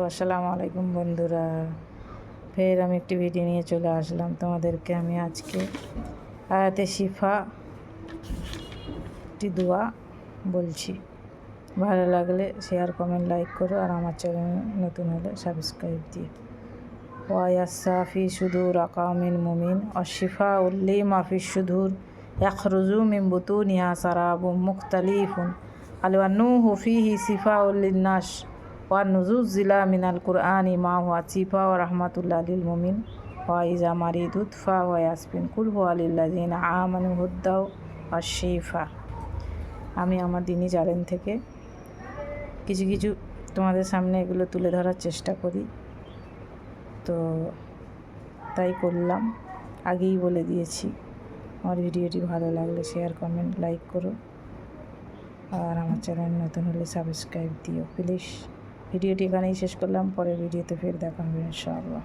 আসসালামু আলাইকুম বন্ধুরা, ফের আমি একটি ভিডিও নিয়ে চলে আসলাম তোমাদেরকে। আমি আজকে আয়াতে শিফা একটি দোয়া বলছি। ভালো লাগলে শেয়ার, কমেন্ট, লাইক করো, আর আমার চ্যানেল নতুন হলে সাবস্ক্রাইব দিও। ওয়াইয়াসাফি সুদূর আকামিন মুমিন অশিফা উল্লি মাফি সুদূর ইয়াখরুজু মিন বুতুনিহা সারাবুম মুখতালিফুন আলওয়ান্নুহু ফিহি শিফাউল লিন্নাস ওয়া নুজুজিলা মিনাল কুরআনি মা হুয়া শিফা ওয়া রাহমাতুল্লিল লিল মুমিন ওয়া ইযা মারিদুত ফা ওয়া ইয়াসবিন কুল হুয়া লিল্লাযিনা আমানু হুদ্দাও ওয়া শিফা। আমি আমার দিনী চ্যানেল থেকে কিছু তোমাদের সামনে এগুলো তুলে ধরার চেষ্টা করি, তো তাই করলাম। আগেই বলে দিয়েছি, আমার ভিডিওটি ভালো লাগলে শেয়ার, কমেন্ট, লাইক করো, আর আমার চ্যানেল নতুন হলে সাবস্ক্রাইব দিও প্লিজ। ভিডিওটি এখানেই শেষ করলাম, পরের ভিডিওতে ফের দেখা হবে ইনশাআল্লাহ।